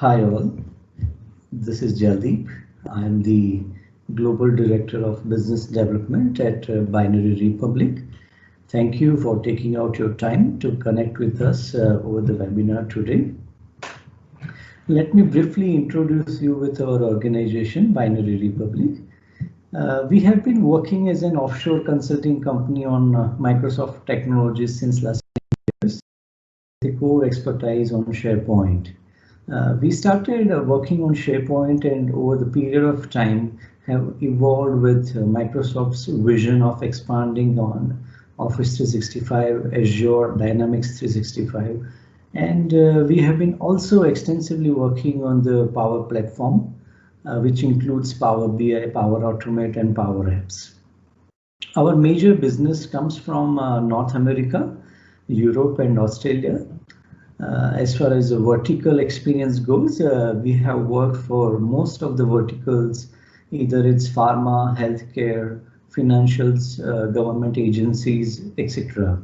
Hi all, this is Jaldeep. I am the Global Director of Business Development at Binary Republic. Thank you for taking out your time to connect with us over the webinar today. Let me briefly introduce you with our organization, Binary Republic. We have been working as an offshore consulting company on Microsoft technologies since last years, the core expertise on SharePoint. We started working on SharePoint and over the period of time have evolved with Microsoft's vision of expanding on Office 365, Azure, Dynamics 365. And we have been also extensively working on the Power Platform, which includes Power BI, Power Automate, and Power Apps. Our major business comes from North America, Europe, and Australia. As far as the vertical experience goes, we have worked for most of the verticals, either it's pharma, healthcare, financials, government agencies, etc.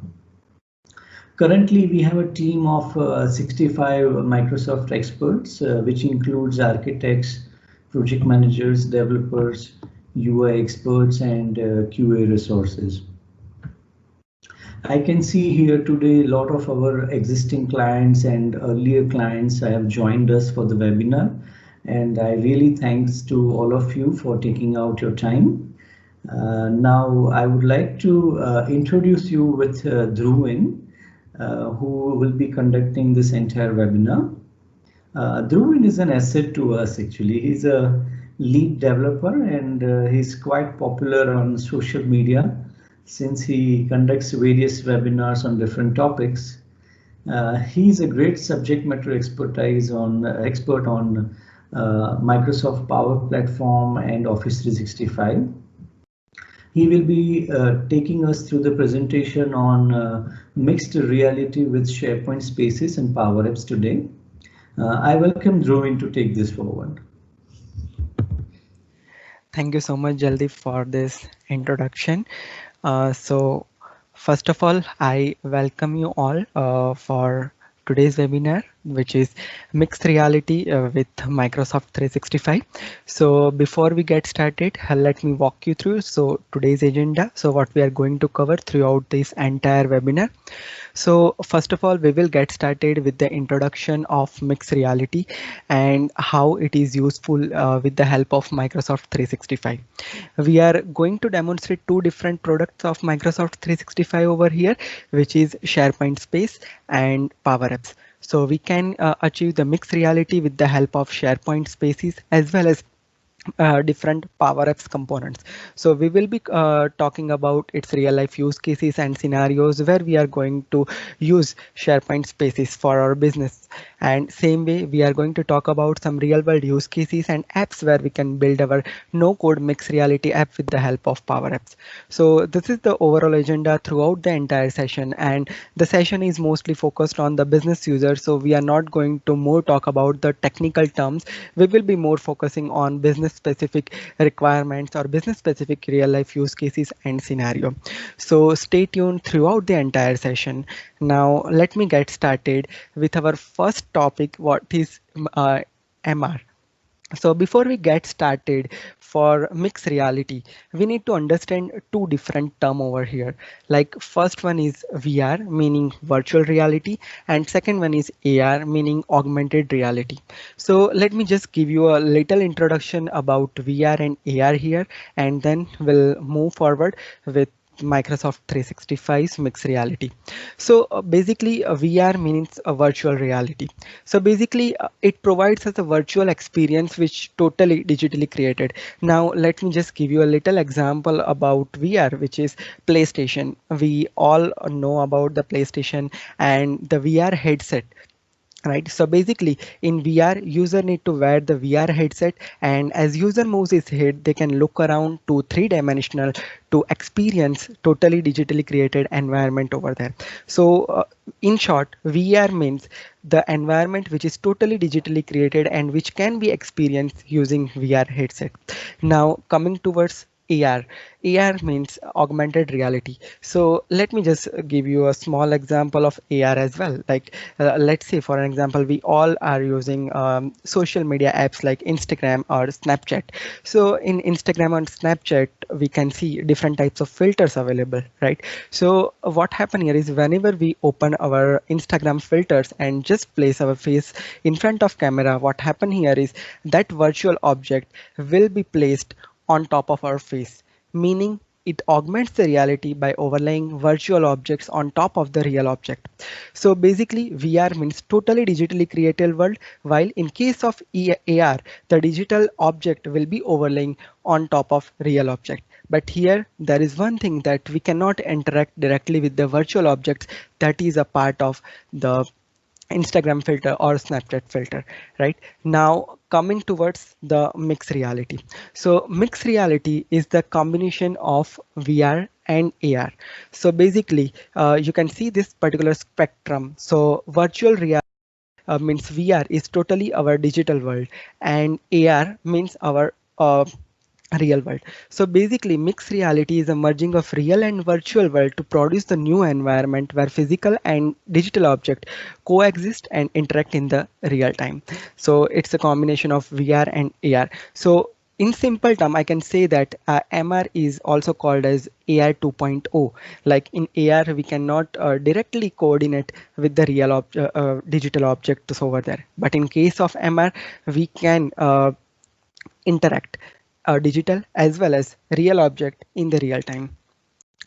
Currently, we have a team of 65 Microsoft experts, which includes architects, project managers, developers, UI experts, and QA resources. I can see here today a lot of our existing clients and earlier clients have joined us for the webinar, and I really thanks to all of you for taking out your time. Now I would like to introduce you with Dhruvin, who will be conducting this entire webinar. Dhruvin is an asset to us actually. He's a lead developer and he's quite popular on social media since he conducts various webinars on different topics. He's a great subject matter expert on Microsoft Power Platform and Office 365. He will be taking us through the presentation on mixed reality with SharePoint Spaces and Power Apps today. I welcome Dhruvin to take this forward. Thank you so much, Jaldeep, for this introduction. So first of all, I welcome you all for today's webinar, which is mixed reality with Microsoft 365. So before we get started, let me walk you through today's agenda. So what we are going to cover throughout this entire webinar. So first of all, we will get started with the introduction of mixed reality and how it is useful with the help of Microsoft 365. We are going to demonstrate two different products of Microsoft 365 over here, which is SharePoint Space and Power Apps. So we can achieve the mixed reality with the help of SharePoint Spaces as well as different Power Apps components. So we will be talking about its real life use cases and scenarios where we are going to use SharePoint Spaces for our business. And same way, we are going to talk about some real world use cases and apps where we can build our no code mixed reality app with the help of Power Apps. So this is the overall agenda throughout the entire session, and the session is mostly focused on the business user. So we are not going to more talk about the technical terms. We will be more focusing on business specific requirements or business specific real life use cases and scenario. So stay tuned throughout the entire session. Now let me get started with our first topic, what is MR. So before we get started, for mixed reality, we need to understand two different terms over here. Like first one is VR, meaning virtual reality, and second one is AR, meaning augmented reality. So let me just give you a little introduction about VR and AR here, and then we'll move forward with Microsoft 365's mixed reality. So basically VR means a virtual reality. So basically it provides us a virtual experience which totally digitally created. Now let me just give you a little example about VR, which is PlayStation. We all know about the PlayStation and the VR headset. Right, so basically in VR, user need to wear the VR headset, and as user moves his head, they can look around to three-dimensional to experience totally digitally created environment over there. So in short, VR means the environment which is totally digitally created and which can be experienced using VR headset. Now coming towards AR. AR means augmented reality. So let me just give you a small example of AR as well. Like let's say for an example, we all are using social media apps like Instagram or Snapchat. So in Instagram and Snapchat, we can see different types of filters available, right? So what happen here is whenever we open our Instagram filters and just place our face in front of camera, what happen here is that virtual object will be placed on top of our face, meaning it augments the reality by overlaying virtual objects on top of the real object. So basically, VR means totally digitally created world, while in case of AR, the digital object will be overlaying on top of real object. But here, there is one thing that we cannot interact directly with the virtual objects that is a part of the Instagram filter or Snapchat filter, right? Now coming towards the mixed reality. So mixed reality is the combination of VR and AR. So basically, you can see this particular spectrum. So virtual reality means VR is totally our digital world, and AR means our real world. So basically, mixed reality is a merging of real and virtual world to produce the new environment where physical and digital object coexist and interact in the real time. So it's a combination of VR and AR. So in simple term, I can say that MR is also called as AR 2.0. Like in AR, we cannot directly coordinate with the real digital objects over there. But in case of MR, we can interact digital as well as real object in the real time,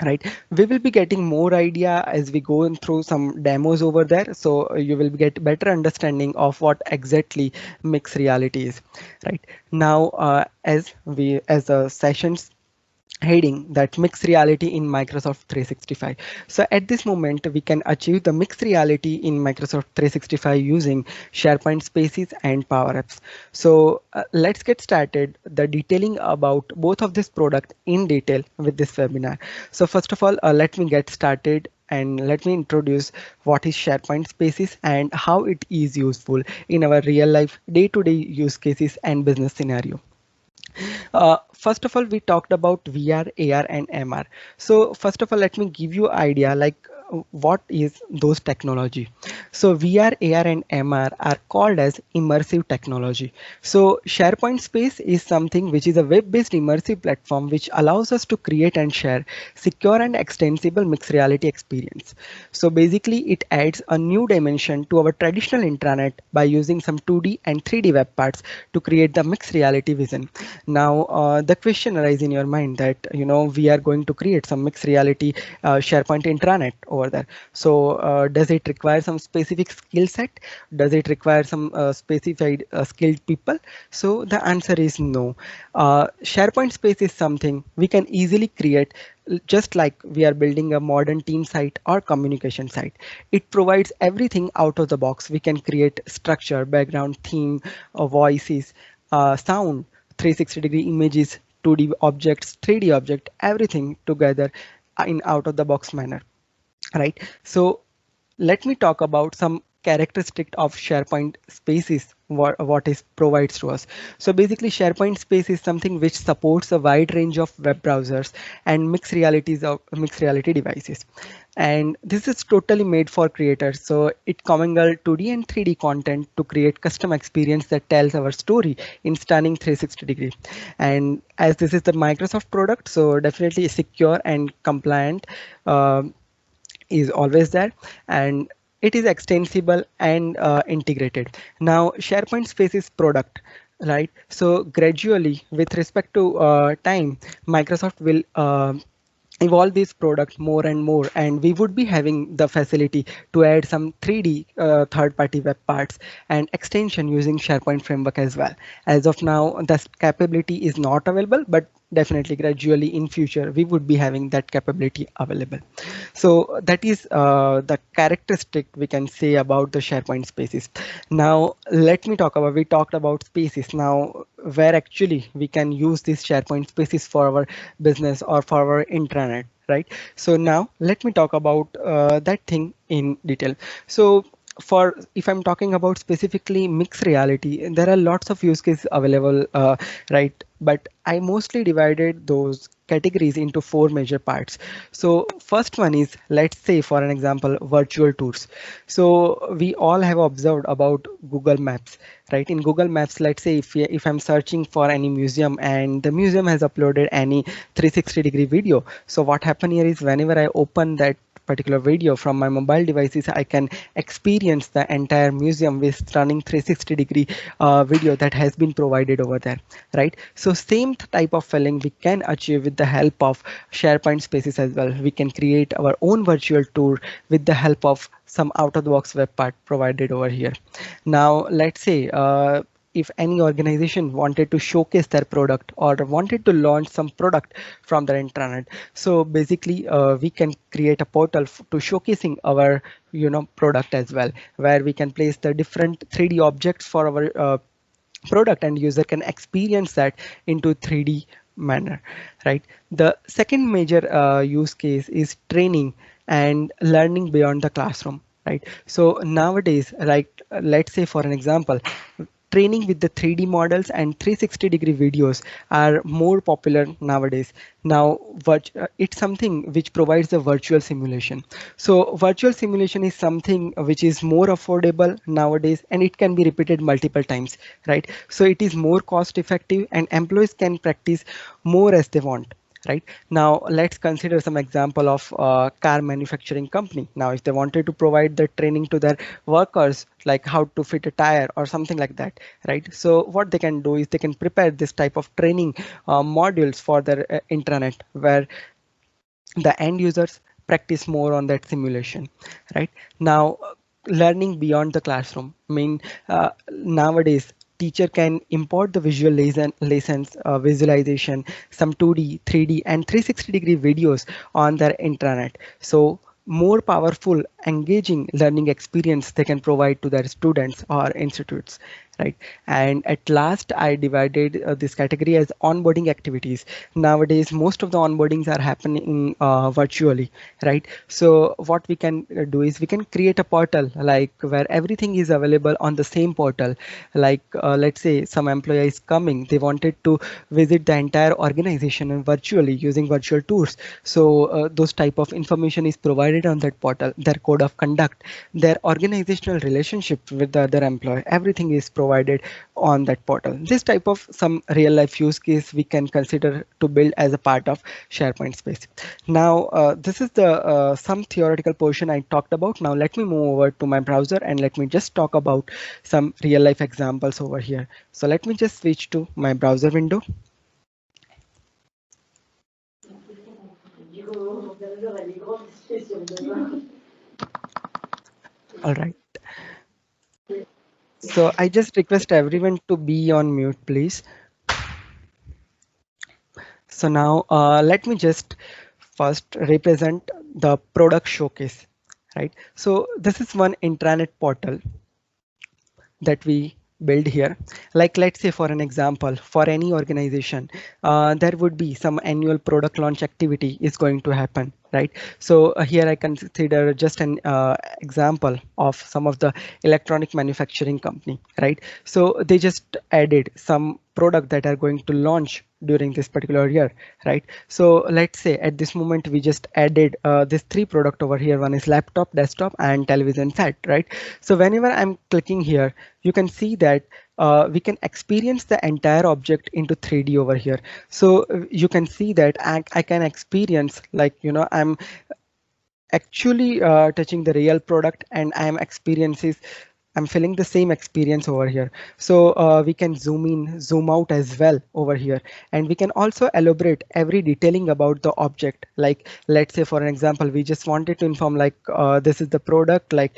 right? We will be getting more idea as we go through some demos over there, so you will get better understanding of what exactly mixed reality is. Right now, as the sessions heading that mixed reality in Microsoft 365. So at this moment, we can achieve the mixed reality in Microsoft 365 using SharePoint Spaces and Power Apps. So let's get started the detailing about both of this product in detail with this webinar. So first of all, let me get started and let me introduce what is SharePoint Spaces and how it is useful in our real life day-to-day use cases and business scenario. First of all, we talked about VR, AR, and MR. So first of all, let me give you idea like what is those technology. So VR, AR, and MR are called as immersive technology. So SharePoint Space is something which is a web-based immersive platform which allows us to create and share secure and extensible mixed reality experience. So basically, it adds a new dimension to our traditional intranet by using some 2D and 3D web parts to create the mixed reality vision. Now, the question arises in your mind that, we are going to create some mixed reality SharePoint intranet over there. So does it require some specific skill set? Does it require some specified skilled people? So the answer is no. SharePoint Space is something we can easily create just like we are building a modern team site or communication site. It provides everything out of the box. We can create structure, background, theme, voices, sound, 360-degree images, 2D objects, 3D object, everything together in out of the box manner, right? So let me talk about some characteristic of SharePoint Spaces, what is provides to us. So basically, SharePoint Space is something which supports a wide range of web browsers and mixed reality devices. And this is totally made for creators. So it commingle 2D and 3D content to create custom experience that tells our story in stunning 360 degree. And as this is the Microsoft product, so definitely secure and compliant. Is always there, and it is extensible and integrated. Now SharePoint Spaces product, right? So gradually with respect to time, Microsoft will evolve this product more and more, and we would be having the facility to add some 3D third-party web parts and extension using SharePoint framework as well. As of now, this capability is not available, but definitely gradually in future we would be having that capability available. So that is the characteristic we can say about the SharePoint Spaces. Now let me talk about, we talked about spaces. Now where actually we can use these SharePoint Spaces for our business or for our intranet, right? So now let me talk about that thing in detail. So for if I'm talking about specifically mixed reality, there are lots of use cases available, right? But I mostly divided those categories into four major parts. So first one is, let's say for an example, virtual tours. So we all have observed about Google Maps, right? In Google Maps, let's say if I'm searching for any museum and the museum has uploaded any 360-degree video. So what happen here is whenever I open that particular video from my mobile devices, I can experience the entire museum with running 360-degree video that has been provided over there, right? So same type of feeling we can achieve with the help of SharePoint Spaces as well. We can create our own virtual tour with the help of some out-of-the-box web part provided over here. Now, let's say if any organization wanted to showcase their product or wanted to launch some product from their intranet, so basically we can create a portal to showcasing our product as well, where we can place the different 3D objects for our product and user can experience that into 3D manner, right? The second major use case is training and learning beyond the classroom, right? So nowadays, like let's say for an example, training with the 3D models and 360-degree videos are more popular nowadays. Now, it's something which provides a virtual simulation. So virtual simulation is something which is more affordable nowadays and it can be repeated multiple times, right? So it is more cost effective and employees can practice more as they want. Right now, let's consider some example of car manufacturing company. Now, if they wanted to provide the training to their workers, like how to fit a tire or something like that, right? So what they can do is they can prepare this type of training modules for their intranet, where the end users practice more on that simulation, right? Now, learning beyond the classroom. I mean, nowadays teacher can import the visual lessons, visualization, some 2D, 3D, and 360-degree videos on their intranet. So more powerful, engaging learning experience they can provide to their students or institutes, right? And at last, I divided this category as onboarding activities. Nowadays, most of the onboardings are happening virtually, right? So what we can do is we can create a portal like where everything is available on the same portal. Like let's say some employee is coming, they wanted to visit the entire organization virtually using virtual tours. So those type of information is provided on that portal, their code of conduct, their organizational relationship with the other employee, everything is provided on that portal. This type of some real life use case we can consider to build as a part of SharePoint space. Now, this is the some theoretical portion I talked about. Now let me move over to my browser and let me just talk about some real life examples over here. So let me just switch to my browser window. All right. So I just request everyone to be on mute, please. So now let me just first represent the product showcase, right? So this is one intranet portal that we build here. Like let's say for an example, for any organization, there would be some annual product launch activity is going to happen, right? So here I consider just an example of some of the electronic manufacturing company, right? So they just added some product that are going to launch during this particular year, right? So let's say at this moment we just added this 3 product over here. One is laptop, desktop, and television set, right? So whenever I'm clicking here, you can see that we can experience the entire object into 3D over here. So you can see that I can experience, like, I'm actually touching the real product and I'm feeling the same experience over here. So we can zoom in, zoom out as well over here. And we can also elaborate every detailing about the object. Like, let's say for an example, we just wanted to inform like, this is the product, like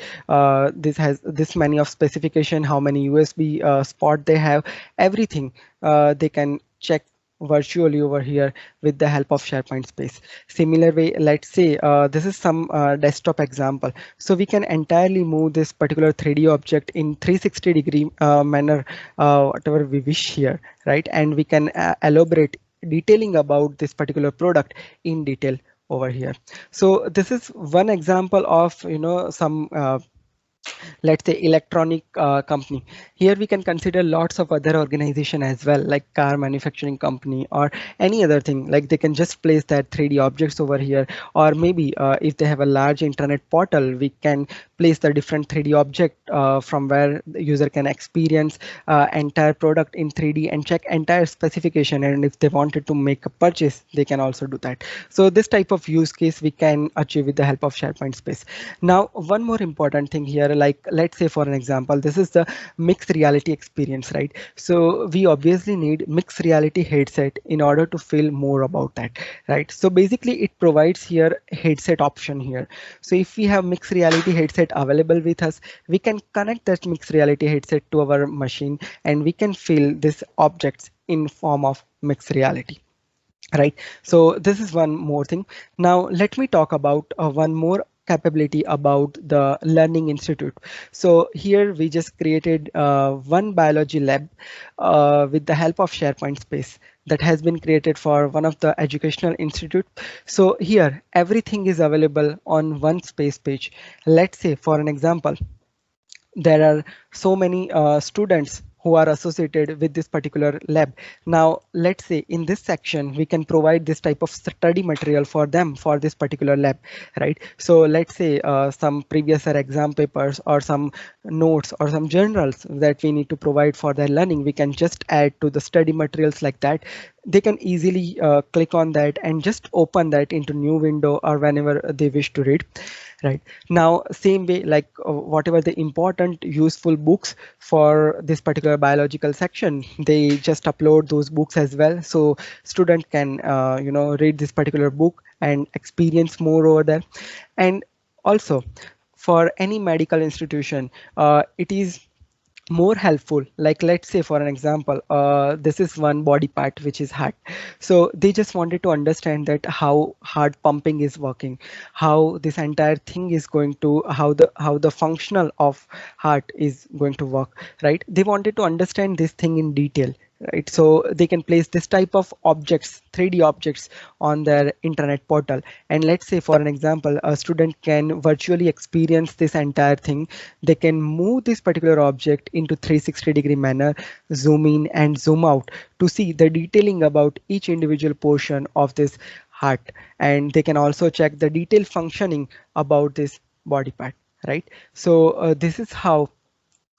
this has this many of specification, how many USB spot they have, everything they can check virtually over here with the help of SharePoint space. Similar way, let's say this is some desktop example. So we can entirely move this particular 3D object in 360-degree manner, whatever we wish here, right? And we can elaborate detailing about this particular product in detail over here. So this is one example of some let's say electronic company. Here we can consider lots of other organization as well, like car manufacturing company or any other thing. Like they can just place that 3D objects over here, or maybe if they have a large internet portal, we can place the different 3D object from where the user can experience entire product in 3D and check entire specification. And if they wanted to make a purchase, they can also do that. So this type of use case we can achieve with the help of SharePoint Space. Now, one more important thing here, like let's say for an example, this is the mixed reality experience, right? So we obviously need mixed reality headset in order to feel more about that, right? So basically it provides here headset option here. So if we have mixed reality headset available with us, we can connect that mixed reality headset to our machine and we can feel these objects in form of mixed reality. Right. So this is one more thing. Now let me talk about one more capability about the Learning Institute. So here we just created one biology lab with the help of SharePoint Space that has been created for one of the educational institute. So here everything is available on one space page. Let's say for an example, there are so many students who are associated with this particular lab. Now, let's say in this section, we can provide this type of study material for them for this particular lab, right? So let's say some previous year exam papers or some notes or some journals that we need to provide for their learning, we can just add to the study materials like that. They can easily click on that and just open that into new window or whenever they wish to read. Right now, same way, like whatever the important useful books for this particular biological section, they just upload those books as well. So student can, read this particular book and experience more over there. And also for any medical institution, it is more helpful. Like let's say for an example, this is one body part which is heart. So they just wanted to understand that how heart pumping is working, how this entire thing is going to, how the functional of heart is going to work, right? They wanted to understand this thing in detail, right? So they can place this type of objects, 3D objects on their internet portal. And let's say for an example, a student can virtually experience this entire thing. They can move this particular object into 360-degree manner, zoom in and zoom out to see the detailing about each individual portion of this heart. And they can also check the detailed functioning about this body part, right? So this is how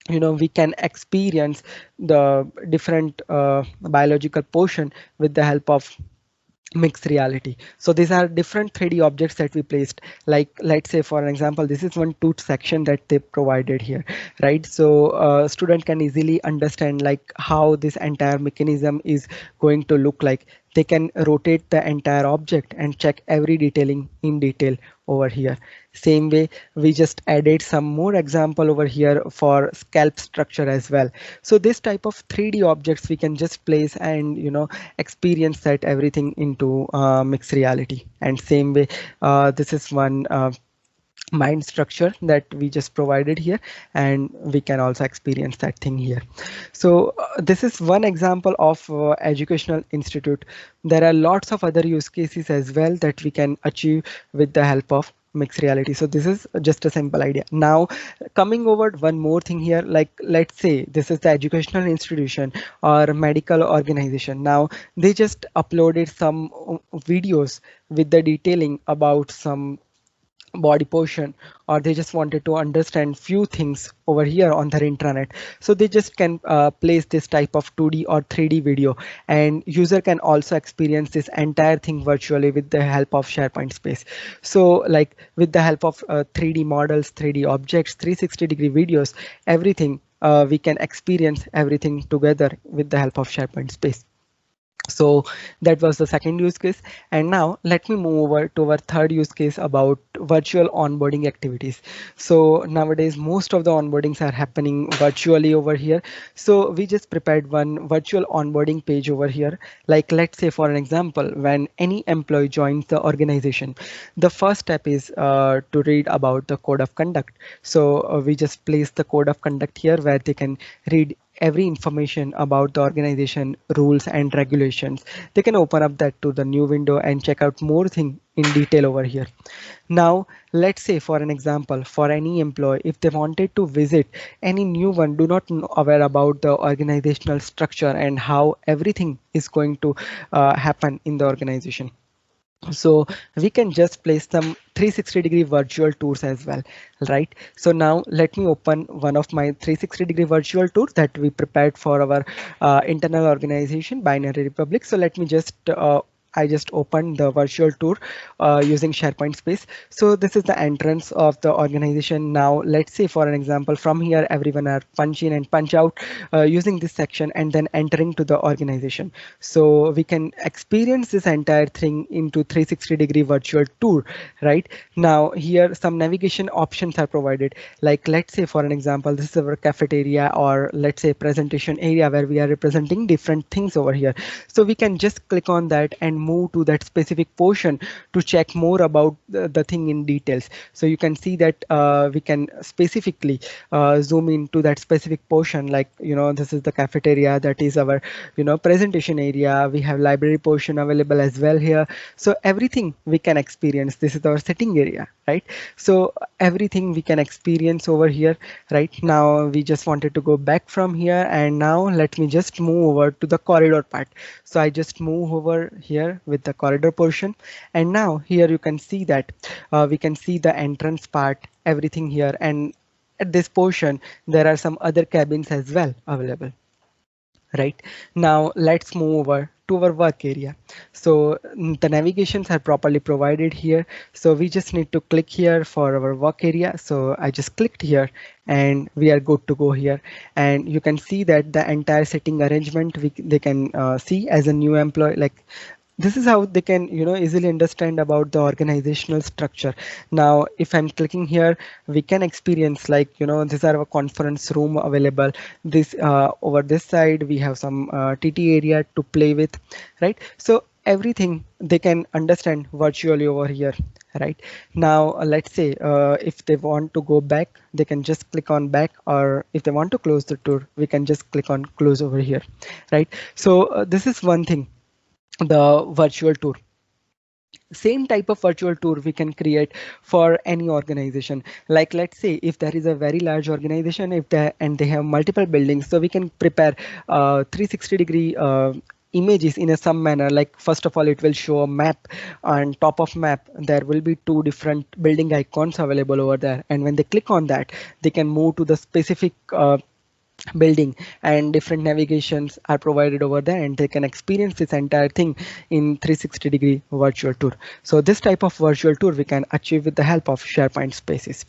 we can experience the different biological portion with the help of mixed reality. So these are different 3D objects that we placed. Like let's say for an example, this is one tooth section that they provided here, right? So student can easily understand like how this entire mechanism is going to look like. They can rotate the entire object and check every detailing in detail over here. Same way, we just added some more example over here for scalp structure as well. So this type of 3D objects we can just place and experience that everything into mixed reality. And same way, this is one mind structure that we just provided here, and we can also experience that thing here. So this is one example of educational institute. There are lots of other use cases as well that we can achieve with the help of mixed reality. So this is just a simple idea. Now coming over one more thing here, like let's say this is the educational institution or medical organization. Now they just uploaded some videos with the detailing about some body portion, or they just wanted to understand few things over here on their intranet. So they just can place this type of 2D or 3D video, and user can also experience this entire thing virtually with the help of SharePoint Space. So like with the help of 3D models, 3D objects, 360-degree videos, everything, we can experience everything together with the help of SharePoint Space. So that was the second use case. And now let me move over to our third use case about virtual onboarding activities. So nowadays, most of the onboardings are happening virtually over here. So we just prepared one virtual onboarding page over here. Like let's say for an example, when any employee joins the organization, the first step is to read about the code of conduct. So we just place the code of conduct here where they can read every information about the organization, rules and regulations. They can open up that to the new window and check out more thing in detail over here. Now, let's say for an example, for any employee, if they wanted to visit any new one, do not know aware about the organizational structure and how everything is going to happen in the organization. So we can just place some 360-degree virtual tours as well, right? So now let me open one of my 360-degree virtual tours that we prepared for our internal organization, Binary Republic. So let me just I just opened the virtual tour using SharePoint Space. So this is the entrance of the organization. Now let's say for an example, from here everyone are punch in and punch out using this section and then entering to the organization. So we can experience this entire thing into 360-degree virtual tour. Right now here some navigation options are provided, like let's say for an example, this is our cafeteria, or let's say presentation area where we are representing different things over here. So we can just click on that and move to that specific portion to check more about the thing in details. So you can see that we can specifically zoom into that specific portion, like this is the cafeteria, that is our presentation area. We have library portion available as well here. So everything we can experience. This is our sitting area, right? So everything we can experience over here. Right now we just wanted to go back from here, and now let me just move over to the corridor part. So I just move over here with the corridor portion, and now here you can see that we can see the entrance part, everything here, and at this portion there are some other cabins as well available. Right now let's move over to our work area. So the navigations are properly provided here. So we just need to click here for our work area. So I just clicked here and we are good to go here. And you can see that the entire sitting arrangement they can see as a new employee. Like this is how they can easily understand about the organizational structure. Now if I'm clicking here, we can experience, like these are our conference room available. This over this side we have some TT area to play with, right? So everything they can understand virtually over here. Right now let's say if they want to go back, they can just click on back, or if they want to close the tour, we can just click on close over here. Right, so this is one thing, the virtual tour. Same type of virtual tour we can create for any organization. Like let's say if there is a very large organization, if they have multiple buildings, so we can prepare 360-degree images in some manner. Like first of all, it will show a map, and top of map there will be two different building icons available over there, and when they click on that, they can move to the specific building, and different navigations are provided over there, and they can experience this entire thing in 360-degree virtual tour. So this type of virtual tour we can achieve with the help of SharePoint Spaces.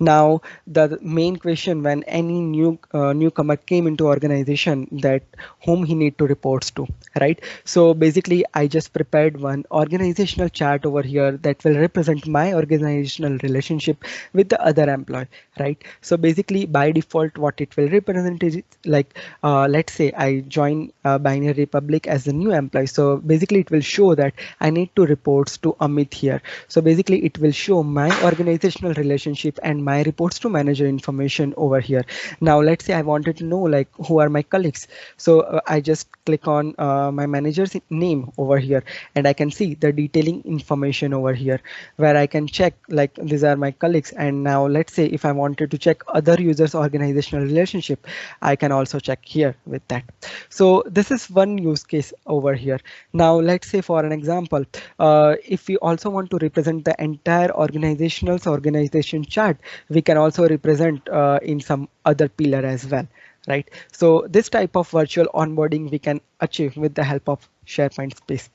Now the main question, when any newcomer came into organization, that whom he need to reports to, right? So basically I just prepared one organizational chart over here that will represent my organizational relationship with the other employee, right? So basically by default what it will represent is like let's say I join Binary Republic as a new employee. So basically it will show that I need to reports to Amit here. So basically it will show my organizational relationship and my reports to manager information over here. Now let's say I wanted to know like who are my colleagues. So I just click on my manager's name over here, and I can see the detailing information over here where I can check like these are my colleagues. And now let's say if I wanted to check other users organizational relationship, I can also check here with that. So this is one use case over here. Now let's say for an example, if we also want to represent the entire organization chart, we can also represent in some other pillar as well. Right, so this type of virtual onboarding we can achieve with the help of SharePoint Space.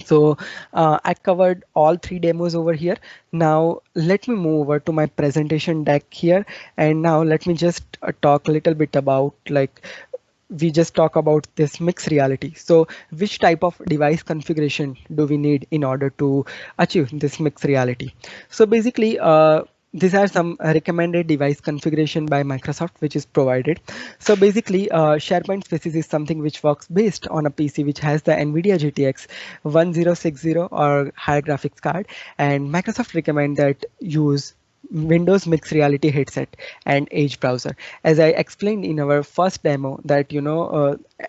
So I covered all three demos over here. Now let me move over to my presentation deck here, and now let me just talk a little bit about, like, we just talk about this mixed reality. So which type of device configuration do we need in order to achieve this mixed reality? So basically these are some recommended device configuration by Microsoft which is provided. So basically SharePoint Spaces is something which works based on a PC which has the NVIDIA GTX 1060 or higher graphics card, and Microsoft recommend that use Windows Mixed Reality headset and Edge browser. As I explained in our first demo that,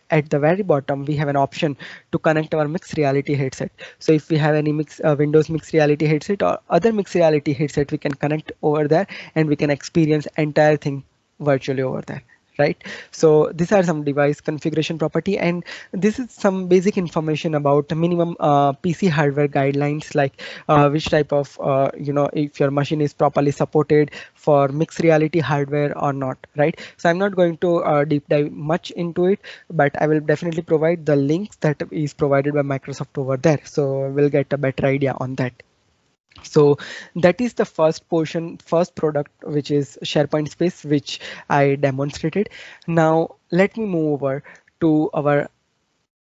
at the very bottom, we have an option to connect our mixed reality headset. So if we have any Windows Mixed Reality headset or other mixed reality headset, we can connect over there and we can experience entire thing virtually over there, right? So these are some device configuration property, and this is some basic information about minimum PC hardware guidelines, like which type of if your machine is properly supported for mixed reality hardware or not, right? So I'm not going to deep dive much into it, but I will definitely provide the links that is provided by Microsoft over there, so we'll get a better idea on that. So that is the first portion, first product, which is SharePoint Space, which I demonstrated. Now let me move over to our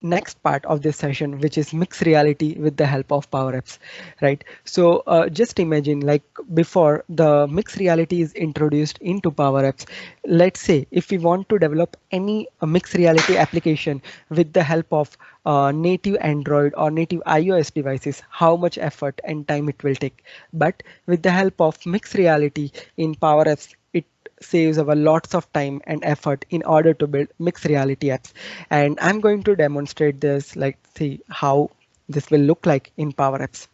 next part of this session, which is mixed reality with the help of Power Apps, right? So just imagine, like, before the mixed reality is introduced into Power Apps, let's say if we want to develop any mixed reality application with the help of native Android or native iOS devices, how much effort and time it will take. But with the help of mixed reality in Power Apps, it saves our lots of time and effort in order to build mixed reality apps. And I'm going to demonstrate this, like, see how this will look like in Power Apps.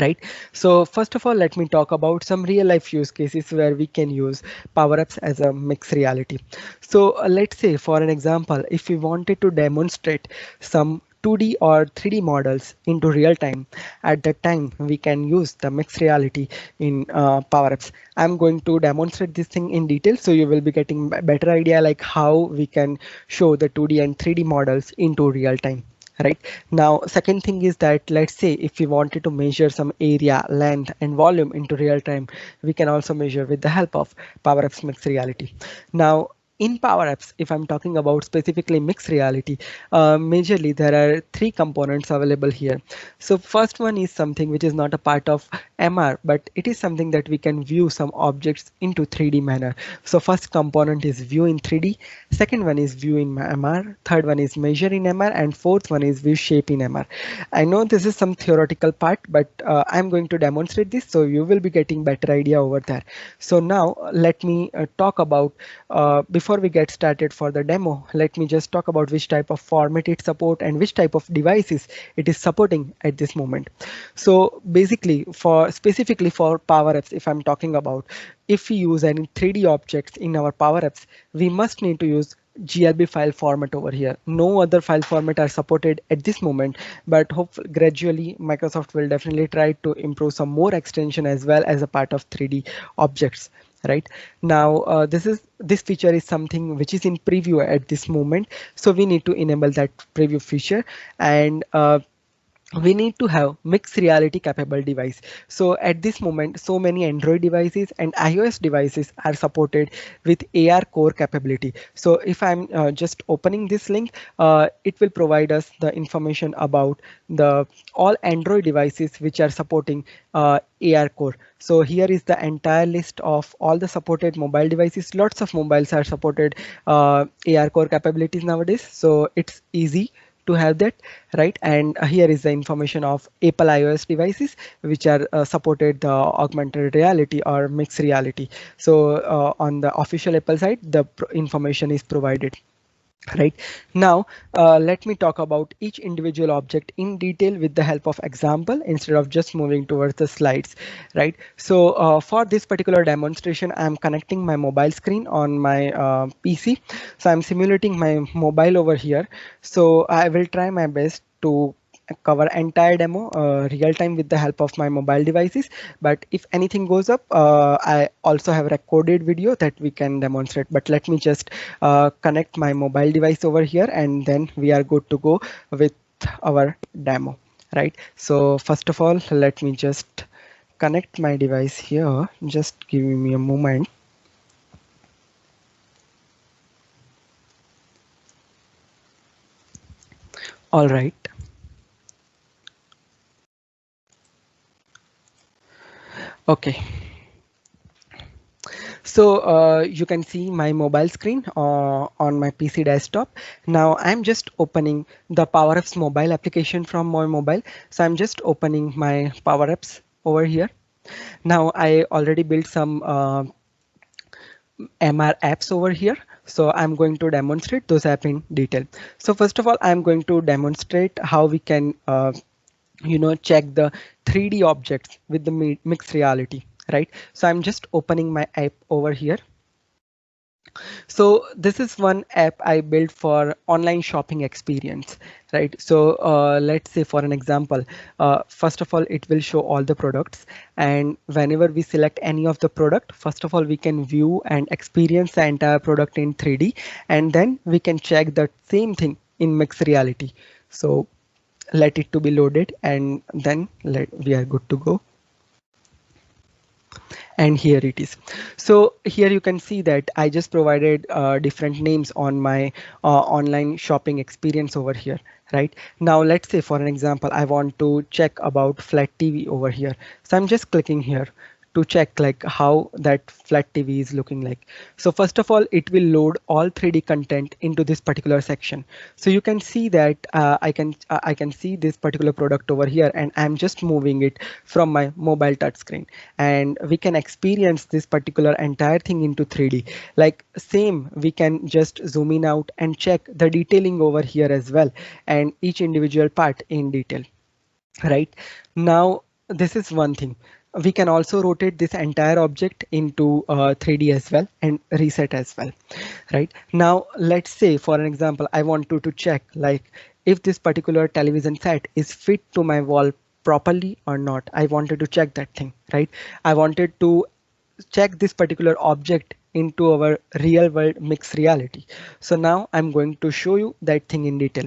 Right. So first of all, let me talk about some real life use cases where we can use Power Apps as a mixed reality. So let's say, for an example, if we wanted to demonstrate some 2D or 3D models into real time, at that time we can use the mixed reality in Power Apps. I'm going to demonstrate this thing in detail, so you will be getting a better idea like how we can show the 2D and 3D models into real time. Right. Now, second thing is that, let's say if we wanted to measure some area, length and volume into real time, we can also measure with the help of Power Apps Mixed Reality. Now, in Power Apps, if I'm talking about specifically mixed reality, majorly there are three components available here. So first one is something which is not a part of MR, but it is something that we can view some objects into 3D manner. So first component is view in 3D, second one is view in MR, third one is measure in MR, and fourth one is view shape in MR. I know this is some theoretical part, but I'm going to demonstrate this, so you will be getting better idea over there. So now let me talk about, before we get started for the demo, let me just talk about which type of format it support and which type of devices it is supporting at this moment. So basically, for specifically for Power Apps, if I'm talking about, if we use any 3D objects in our Power Apps, we must need to use GLB file format over here. No other file format are supported at this moment, but hopefully gradually Microsoft will definitely try to improve some more extension as well as a part of 3D objects. Right now, this feature is something which is in preview at this moment, so we need to enable that preview feature, and we need to have mixed reality capable device. So at this moment, so many Android devices and iOS devices are supported with AR core capability. So if I'm just opening this link, it will provide us the information about the all Android devices which are supporting AR core. So here is the entire list of all the supported mobile devices. Lots of mobiles are supported AR core capabilities nowadays, so it's easy to have that, right? And here is the information of Apple iOS devices which are supported the augmented reality or mixed reality. So on the official Apple site, the information is provided. Right now, let me talk about each individual object in detail with the help of example instead of just moving towards the slides. Right. So for this particular demonstration, I'm connecting my mobile screen on my PC. So I'm simulating my mobile over here. So I will try my best to cover entire demo real time with the help of my mobile devices, but if anything goes up, I also have recorded video that we can demonstrate. But let me just connect my mobile device over here, and then we are good to go with our demo. Right, so first of all, let me just connect my device here. Just give me a moment. All right. Okay. So you can see my mobile screen on my PC desktop. Now I'm just opening the Power Apps mobile application from my mobile. So I'm just opening my Power Apps over here. Now I already built some MR apps over here. So I'm going to demonstrate those apps in detail. So first of all, I'm going to demonstrate how we can check the 3D objects with the mixed reality, right? So I'm just opening my app over here. So this is one app I built for online shopping experience, right? So let's say for an example, first of all, it will show all the products. And whenever we select any of the product, first of all, we can view and experience the entire product in 3D. And then we can check the same thing in mixed reality. So let it to be loaded and then we are good to go. And here it is. So here you can see that I just provided different names on my online shopping experience over here. Right now, let's say for an example, I want to check about flat TV over here. So I'm just clicking here to check like how that flat TV is looking like. So first of all, it will load all 3D content into this particular section. So you can see that I can see this particular product over here, and I'm just moving it from my mobile touchscreen, and we can experience this particular entire thing into 3D. Like same, we can just zoom in out and check the detailing over here as well, and each individual part in detail. Right now, this is one thing. We can also rotate this entire object into 3D as well and reset as well. Right now, let's say for an example, I want to check like if this particular television set is fit to my wall properly or not. I wanted to check that thing, right? I wanted to check this particular object into our real world mixed reality. So now I'm going to show you that thing in detail.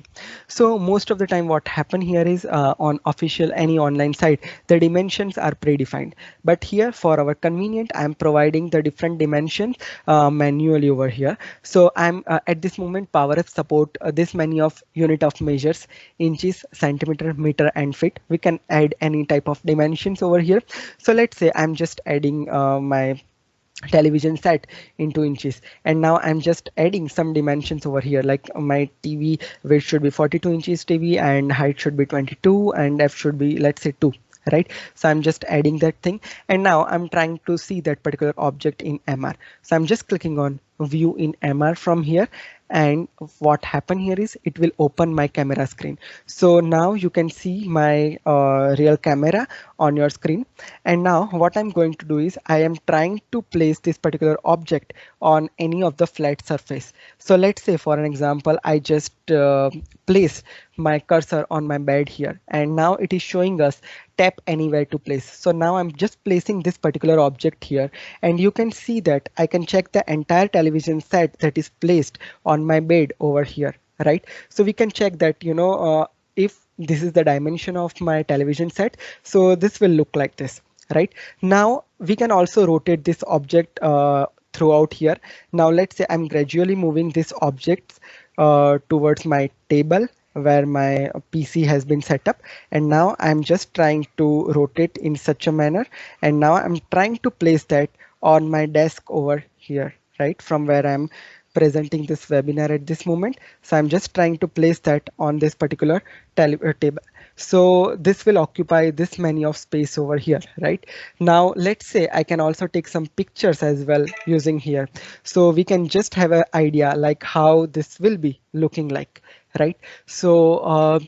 So most of the time what happen here is on official any online site, the dimensions are predefined. But here for our convenient, I'm providing the different dimensions manually over here. So I'm at this moment PowerApps support this many of unit of measures: inches, centimeter, meter, and feet. We can add any type of dimensions over here. So let's say I'm just adding my television set into inches, and now I'm just adding some dimensions over here, like my TV width should be 42 inches TV, and height should be 22, and f should be, let's say, 2. Right, so I'm just adding that thing, and now I'm trying to see that particular object in MR. So I'm just clicking on view in MR from here, and what happened here is it will open my camera screen. So now you can see my real camera on your screen. And now what I'm going to do is I am trying to place this particular object on any of the flat surface. So let's say for an example, I just place my cursor on my bed here, and now it is showing us tap anywhere to place. So now I'm just placing this particular object here, and you can see that I can check the entire television set that is placed on my bed over here. Right, so we can check that, if this is the dimension of my television set, so this will look like this. Right, now we can also rotate this object throughout here. Now let's say I'm gradually moving this object towards my table where my PC has been set up, and now I'm just trying to rotate in such a manner, and now I'm trying to place that on my desk over here, right, from where I'm presenting this webinar at this moment. So I'm just trying to place that on this particular table. So this will occupy this many of space over here. Right, now let's say I can also take some pictures as well using here, so we can just have an idea like how this will be looking like. Right, so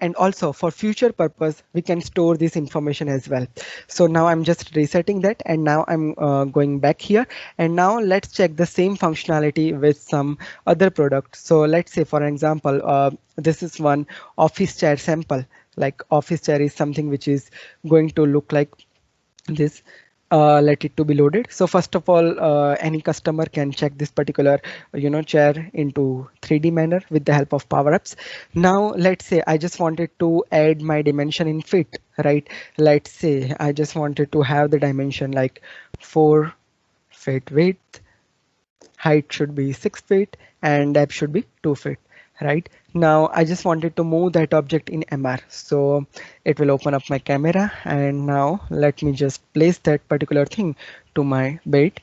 and also for future purpose, we can store this information as well. So now I'm just resetting that, and now I'm going back here, and now let's check the same functionality with some other product. So let's say for example, this is one office chair sample. Like office chair is something which is going to look like this. Let it to be loaded. So first of all, any customer can check this particular chair into 3D manner with the help of PowerApps. Now let's say I just wanted to add my dimension in feet. Right, let's say I just wanted to have the dimension like 4 feet width, height should be 6 feet, and depth should be 2 feet. Right, now I just wanted to move that object in MR, so it will open up my camera, and now let me just place that particular thing to my bed,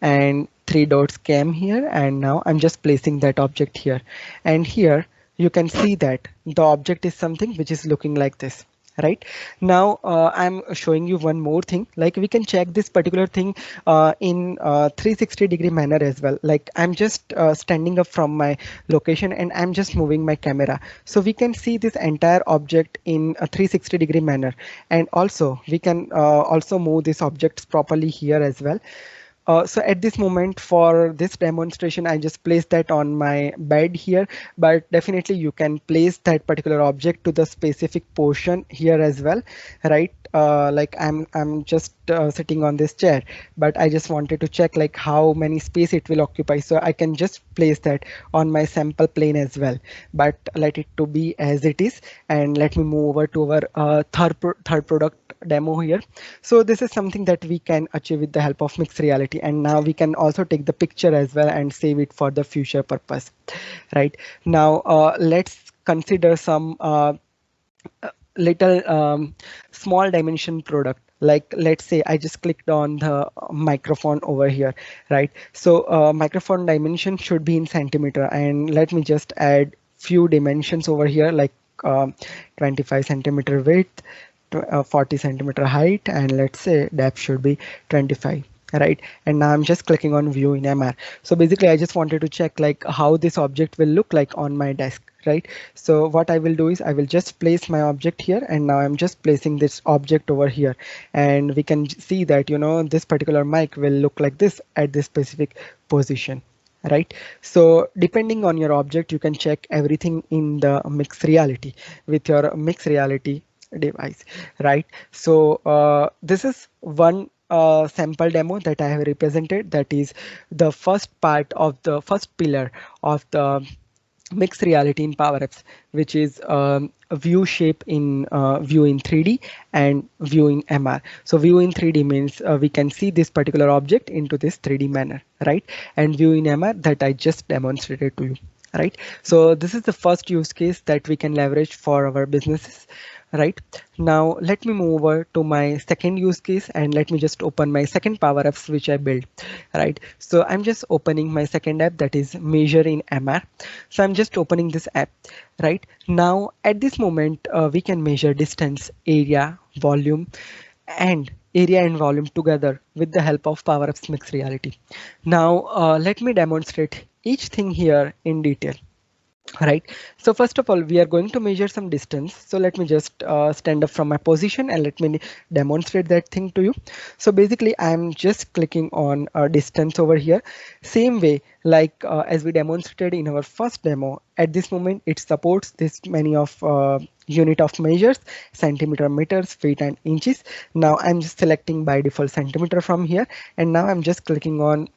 and 3 dots came here, and now I'm just placing that object here, and here you can see that the object is something which is looking like this. Right now, I'm showing you one more thing. Like we can check this particular thing in 360-degree manner as well. Like I'm just standing up from my location and I'm just moving my camera, so we can see this entire object in a 360-degree manner. And also we can also move these objects properly here as well. So at this moment for this demonstration, I just placed that on my bed here, but definitely you can place that particular object to the specific portion here as well, right? Like I'm just sitting on this chair, but I just wanted to check like how many space it will occupy. So I can just place that on my sample plane as well, but let it to be as it is. And let me move over to our third product demo here. So this is something that we can achieve with the help of mixed reality, and now we can also take the picture as well and save it for the future purpose. Right now, let's consider some little small dimension product. Like let's say I just clicked on the microphone over here, right? So microphone dimension should be in centimeter, and let me just add few dimensions over here, like 25 centimeter width, 40 centimeter height, and let's say depth should be 25. Right, and now I'm just clicking on view in MR. So basically I just wanted to check like how this object will look like on my desk, right? So what I will do is I will just place my object here, and now I'm just placing this object over here, and we can see that, you know, this particular mic will look like this at this specific position. Right, so depending on your object, you can check everything in the mixed reality with your mixed reality device. Right, so this is one sample demo that I have represented. That is the first part of the first pillar of the mixed reality in Power Apps, which is a view shape in view in 3D and view in MR. So view in 3D means we can see this particular object into this 3D manner, right? And view in MR that I just demonstrated to you. Right, so this is the first use case that we can leverage for our businesses. Right, now let me move over to my second use case, and let me just open my second Power Apps which I built. Right, so I'm just opening my second app, that is Measure in MR. So I'm just opening this app. Right, now at this moment we can measure distance, area, volume, and volume together with the help of Power Apps Mixed Reality. Now let me demonstrate each thing here in detail. Right, so first of all we are going to measure some distance. So let me just stand up from my position and let me demonstrate that thing to you. So basically I'm just clicking on distance over here, same way like as we demonstrated in our first demo. At this moment it supports this many of unit of measures: centimeter, meters, feet, and inches. Now I'm just selecting by default centimeter from here, and now I'm just clicking on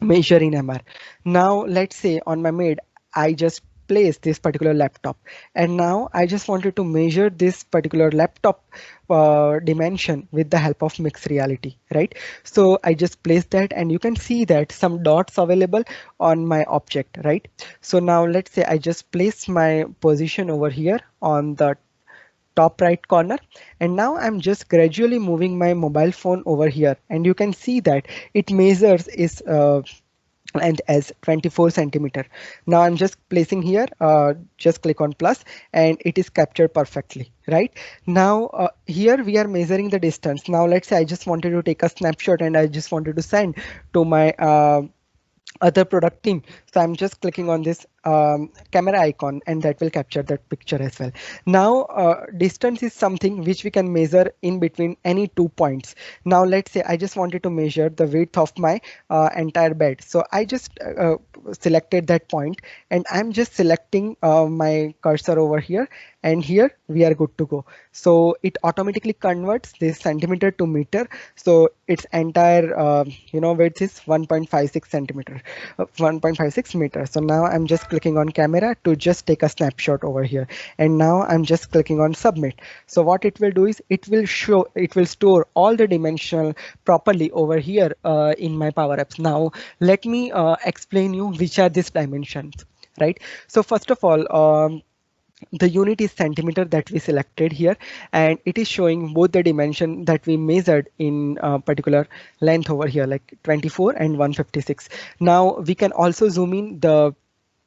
measure in MR. Now let's say on my maid I just place this particular laptop, and now I just wanted to measure this particular laptop dimension with the help of mixed reality. Right, so I just place that, and you can see that some dots available on my object. Right, so now let's say I just place my position over here on the top right corner, and now I'm just gradually moving my mobile phone over here, and you can see that it measures is and as 24 centimeter. Now I'm just placing here, just click on plus, and it is captured perfectly. Right, now here we are measuring the distance. Now let's say I just wanted to take a snapshot and I just wanted to send to my other product team. So I'm just clicking on this camera icon, and that will capture that picture as well. Now distance is something which we can measure in between any 2 points. Now let's say I just wanted to measure the width of my entire bed. So I just selected that point, and I'm just selecting my cursor over here, and here we are good to go. So it automatically converts this centimeter to meter. So its entire width is 1.56 centimeter, 1.56 meters. So now I'm just clicking on camera to just take a snapshot over here, and now I'm just clicking on submit. So what it will do is it will store all the dimensional properly over here in my Power Apps. Now let me explain you which are these dimensions. Right, so first of all, the unit is centimeter that we selected here, and it is showing both the dimension that we measured in particular length over here, like 24 and 156. Now we can also zoom in the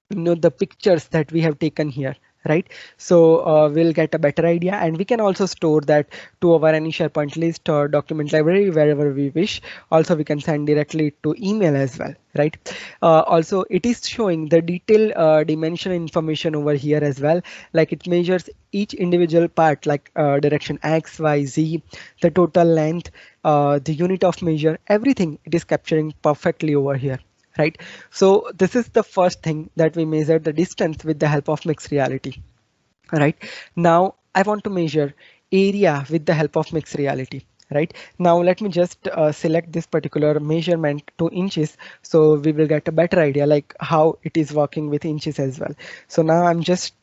the pictures that we have taken here. right? So we'll get a better idea, and we can also store that to our any SharePoint list or document library wherever we wish. Also, we can send directly to email as well, right? Also, it is showing the detailed dimension information over here as well. Like it measures each individual part, like direction X, Y, Z, the total length, the unit of measure, everything it is capturing perfectly over here, right? So this is the first thing that we measure the distance with the help of mixed reality, right? Now I want to measure area with the help of mixed reality. Right now, let me just select this particular measurement to inches, so we will get a better idea like how it is working with inches as well. So now I'm just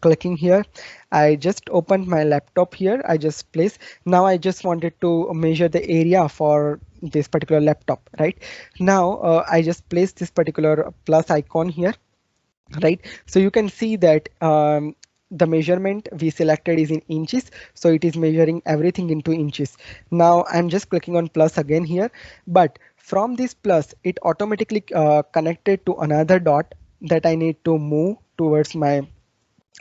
clicking here. I just opened my laptop here. I just place. Now I just wanted to measure the area for this particular laptop. Right now, I just place this particular plus icon here, right? So you can see that the measurement we selected is in inches, so it is measuring everything into inches. Now I'm just clicking on plus again here, but from this plus it automatically connected to another dot that I need to move towards my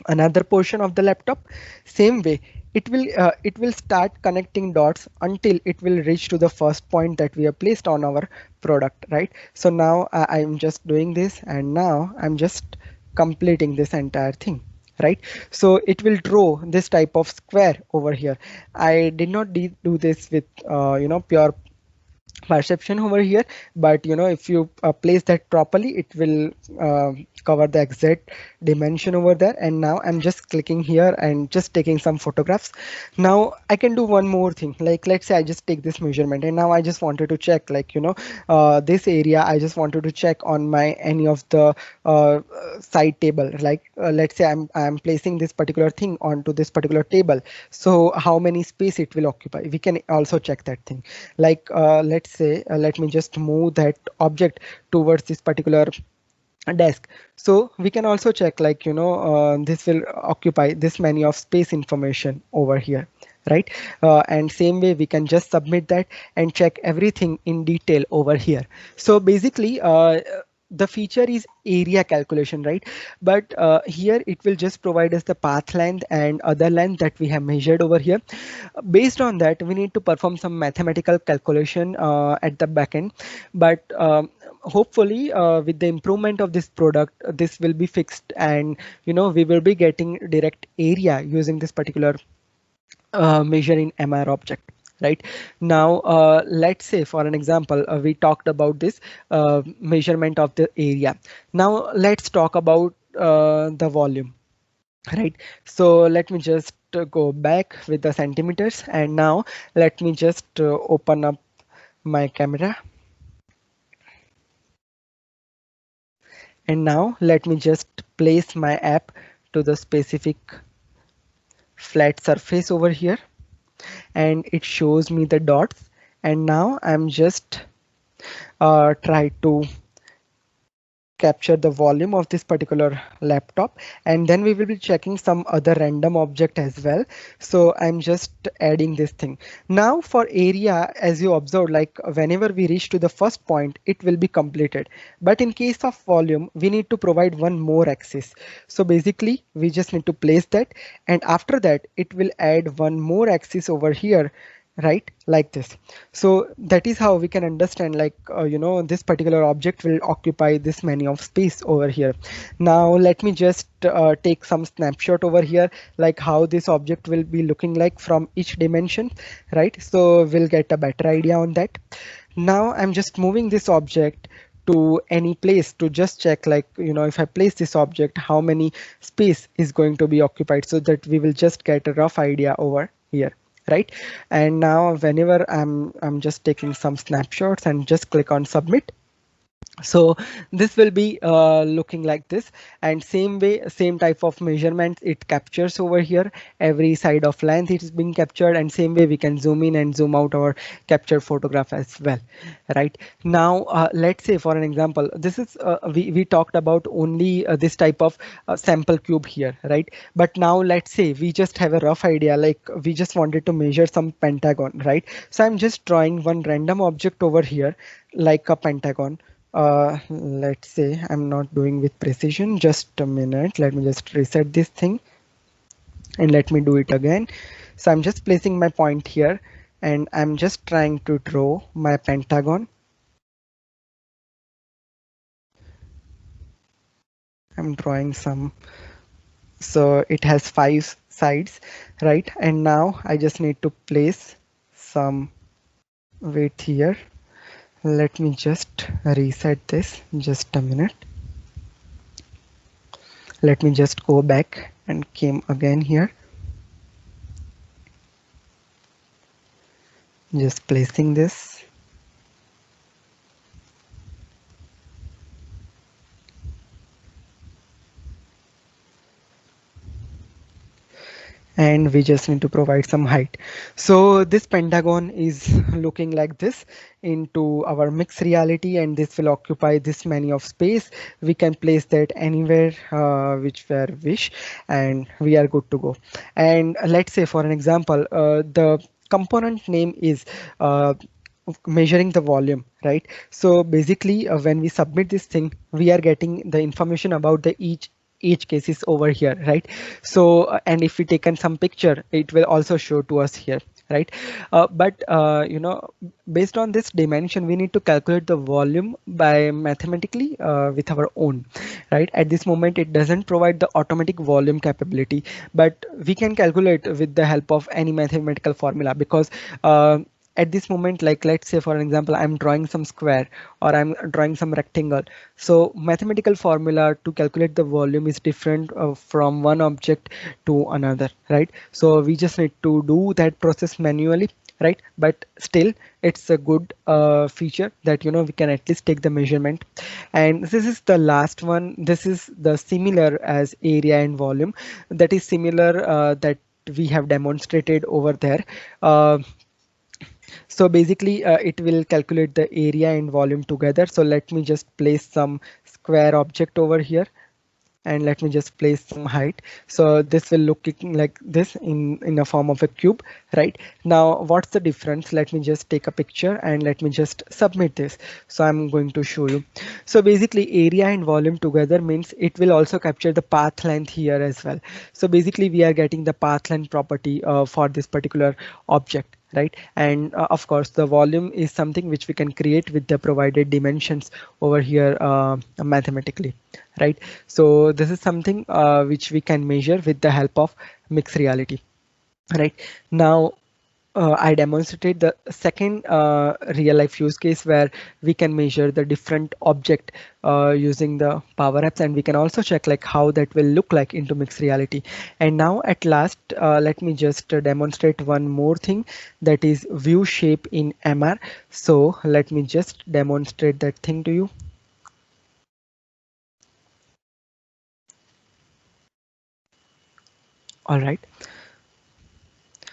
another portion of the laptop. Same way it will start connecting dots until it will reach to the first point that we have placed on our product, right? So now I'm just doing this, and now I'm just completing this entire thing, right? So it will draw this type of square over here. I did not do this with pure perception over here, but if you place that properly, it will cover the exact dimension over there. And now I'm just clicking here and just taking some photographs. Now I can do one more thing, like let's say I just take this measurement, and now I just wanted to check, like this area I just wanted to check on my any of the side table. Like let's say I'm placing this particular thing onto this particular table, so how many space it will occupy, we can also check that thing. Like let's say let me just move that object towards this particular desk, so we can also check, like this will occupy this many of space information over here, right? And same way we can just submit that and check everything in detail over here. So basically the feature is area calculation, right? But here it will just provide us the path length and other length that we have measured over here. Based on that, we need to perform some mathematical calculation at the backend. But hopefully with the improvement of this product, this will be fixed, and we will be getting direct area using this particular measure in MR object. Right now, let's say for an example, we talked about this measurement of the area. Now let's talk about the volume, right? So let me just go back with the centimeters, and now let me just open up my camera. And now let me just place my app to the specific flat surface over here, and it shows me the dots. And now I'm just try to capture the volume of this particular laptop, and then we will be checking some other random object as well. So I'm just adding this thing. Now for area, as you observe, like whenever we reach to the first point, it will be completed. But in case of volume, we need to provide one more axis. So basically we just need to place that, and after that it will add one more axis over here, right? Like this. So that is how we can understand, like this particular object will occupy this many of space over here. Now let me just take some snapshot over here, like how this object will be looking like from each dimension, right? So we'll get a better idea on that. Now I'm just moving this object to any place to just check, like if I place this object, how many space is going to be occupied, so that we will just get a rough idea over here, right? And now whenever I'm just taking some snapshots and just click on submit. So this will be looking like this, and same way, same type of measurement it captures over here. Every side of length it is being captured, and same way we can zoom in and zoom out our captured photograph as well. Right now, let's say for an example, this is we talked about only this type of sample cube here, right? But now let's say we just have a rough idea, like we just wanted to measure some pentagon, right? So I'm just drawing one random object over here, like a pentagon. Let's say I'm not doing with precision. Just a minute. Let me just reset this thing and let me do it again. So I'm just placing my point here and I'm just trying to draw my pentagon. I'm drawing some, so it has 5 sides, right? And now I just need to place some weight here. Let me just reset this, just a minute. Let me just go back and came again here. Just placing this. And we just need to provide some height. So this pentagon is looking like this into our mixed reality, and this will occupy this many of space. We can place that anywhere which we wish, and we are good to go. And let's say for an example, the component name is measuring the volume, right? So basically when we submit this thing, we are getting the information about the each cases over here, right? So and if we taken some picture, it will also show to us here, right? But based on this dimension, we need to calculate the volume by mathematically with our own, right? At this moment it doesn't provide the automatic volume capability, but we can calculate with the help of any mathematical formula, because at this moment, like let's say for an example, I'm drawing some square or I'm drawing some rectangle. So mathematical formula to calculate the volume is different from one object to another, right? So we just need to do that process manually, right? But still it's a good feature that we can at least take the measurement. And this is the last one. This is the similar as area and volume, that is similar that we have demonstrated over there. So basically it will calculate the area and volume together. So let me just place some square object over here and let me just place some height. So this will look like this in a form of a cube, right? Now what's the difference? Let me just take a picture and let me just submit this. So I'm going to show you. So basically area and volume together means it will also capture the path length here as well. So basically we are getting the path length property for this particular object, right? And of course the volume is something which we can create with the provided dimensions over here mathematically, right? So this is something which we can measure with the help of mixed reality, right? Now I demonstrated the second real life use case where we can measure the different object using the Power Apps, and we can also check like how that will look like into mixed reality. And now at last, let me just demonstrate one more thing, that is view shape in MR. So let me just demonstrate that thing to you. All right.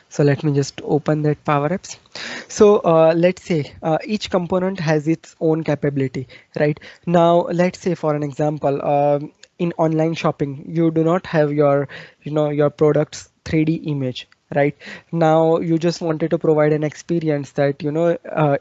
So let me just open that Power Apps. So let's say each component has its own capability, right? Now let's say for an example, in online shopping, you do not have your, your product's 3D image, right? Now you just wanted to provide an experience that,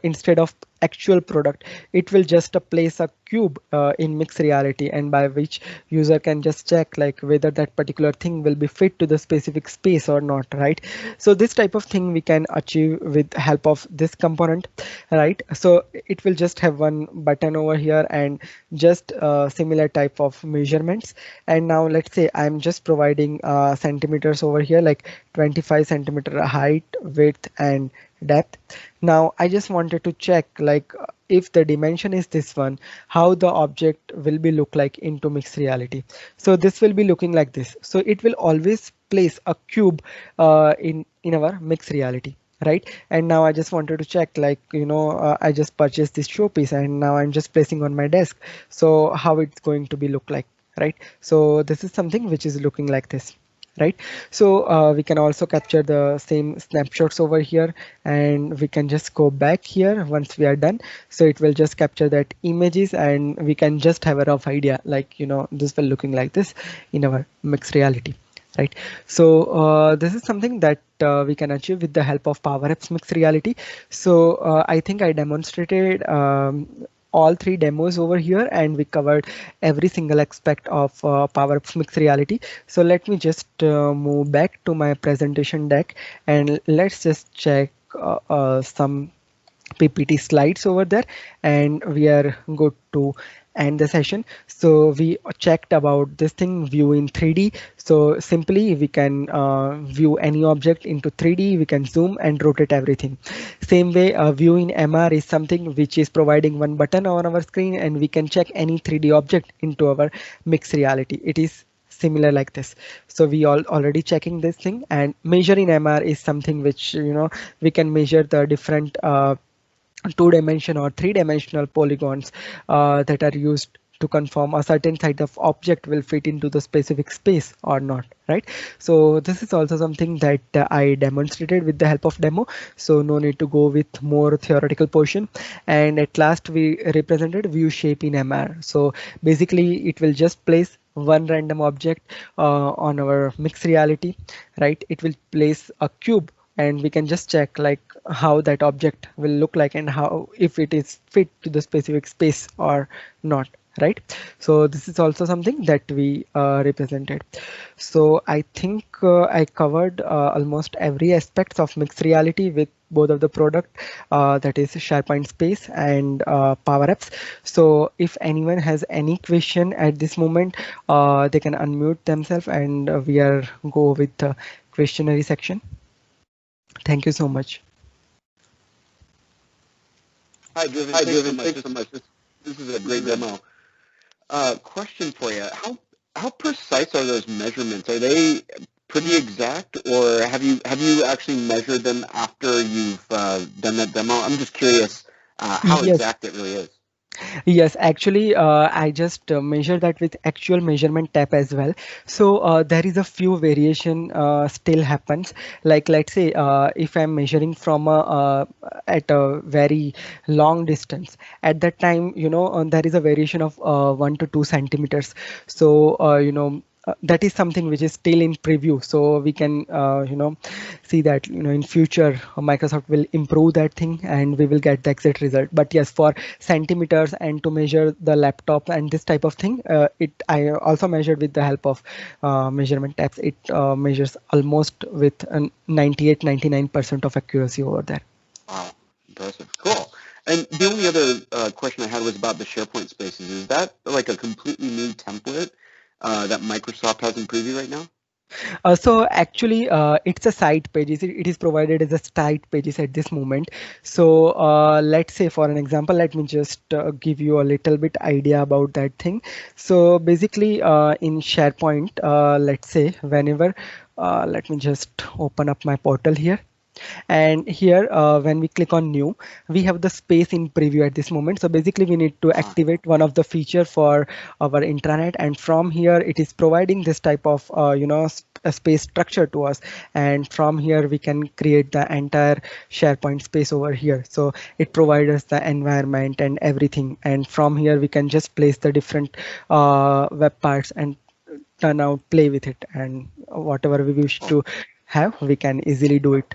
instead of actual product, it will just place a cube in mixed reality, and by which user can just check like whether that particular thing will be fit to the specific space or not, right? So this type of thing we can achieve with help of this component, right? So it will just have one button over here and just similar type of measurements. And now let's say I'm just providing centimeters over here, like 25 centimeter height, width and depth. Now I just wanted to check like if the dimension is this one, how the object will be look like into mixed reality. So this will be looking like this. So it will always place a cube in our mixed reality, right? And now I just wanted to check like, I just purchased this showpiece and now I'm just placing on my desk. So how it's going to be look like, right? So this is something which is looking like this, right? So we can also capture the same snapshots over here, and we can just go back here once we are done. So it will just capture that images and we can just have a rough idea like, this will looking like this in our mixed reality, right? So this is something that we can achieve with the help of Power Apps mixed reality. So I think I demonstrated all 3 demos over here, and we covered every single aspect of PowerApps Mixed Reality. So let me just move back to my presentation deck, and let's just check some PPT slides over there, and we are good to end the session. So we checked about this thing, view in 3D. So simply we can view any object into 3D, we can zoom and rotate everything. Same way, view in MR is something which is providing one button on our screen, and we can check any 3D object into our mixed reality. It is similar like this. So we already checking this thing. And measure in MR is something which, you know, we can measure the different 2-dimensional or 3-dimensional polygons that are used to confirm a certain type of object will fit into the specific space or not, right? So this is also something that I demonstrated with the help of demo, so no need to go with more theoretical portion. And at last we represented view shape in MR. So basically it will just place one random object on our mixed reality, right? It will place a cube, and we can just check like how that object will look like and how if it is fit to the specific space or not, right? So this is also something that we represented. So I think I covered almost every aspect of mixed reality with both of the product, that is SharePoint Space and PowerApps. So if anyone has any question at this moment, they can unmute themselves, and we are go with the questionnaire section. Thank you so much. Hi, Driven. Thanks so much. This is a great demo. Question for you: How precise are those measurements? Are they pretty exact, or have you actually measured them after you've done that demo? I'm just curious how Yes. exact it really is. Yes, actually, I just measure that with actual measurement tab as well. So there is a few variation still happens. Like let's say if I'm measuring from at a very long distance, at that time, you know, there is a variation of 1 to 2 centimeters. So that is something which is still in preview. So we can see that in future Microsoft will improve that thing, and we will get the exact result. But yes, for centimeters and to measure the laptop and this type of thing, I also measured with the help of measurement tabs. It measures almost with 98-99% of accuracy over there. Wow, impressive. Cool. And the only other question I had was about the SharePoint Spaces. Is that like a completely new template that Microsoft has in preview right now? So actually, it's a site pages. It is provided as a site pages at this moment. So let's say, for an example, let me just give you a little bit idea about that thing. So basically, in SharePoint, let's say whenever, let me just open up my portal here. And here when we click on new, we have the space in preview at this moment. So basically we need to activate one of the feature for our intranet, and from here it is providing this type of a space structure to us, and from here we can create the entire SharePoint space over here. So it provides us the environment and everything, and from here we can just place the different web parts and turn out, play with it, and whatever we wish to have, we can easily do it.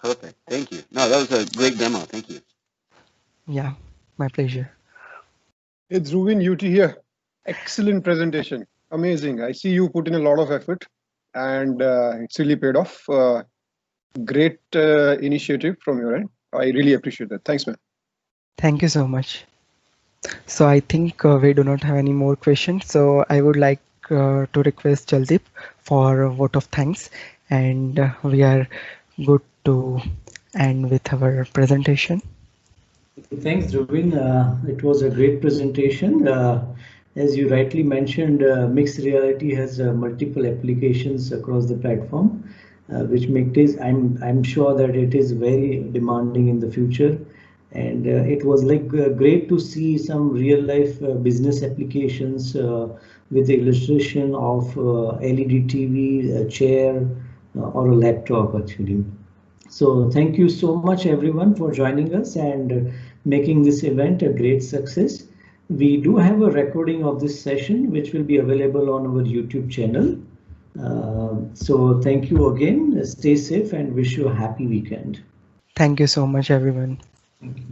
Perfect. Thank you. No, that was a great demo. Thank you. Yeah, my pleasure. It's Dhruwin UT here. Excellent presentation. Amazing. I see you put in a lot of effort, and it's really paid off. Great initiative from your end. I really appreciate that. Thanks, man. Thank you so much. So I think we do not have any more questions. So I would like to request Jaldeep for a vote of thanks, and we are good to end with our presentation. Thanks, Dhruwin. It was a great presentation. As you rightly mentioned, mixed reality has multiple applications across the platform, which make this. I'm sure that it is very demanding in the future, and it was like great to see some real life business applications with the illustration of LED TV, a chair, or a laptop actually. So thank you so much everyone for joining us and making this event a great success. We do have a recording of this session which will be available on our YouTube channel. So thank you again. Stay safe and wish you a happy weekend. Thank you so much, everyone. Thank you.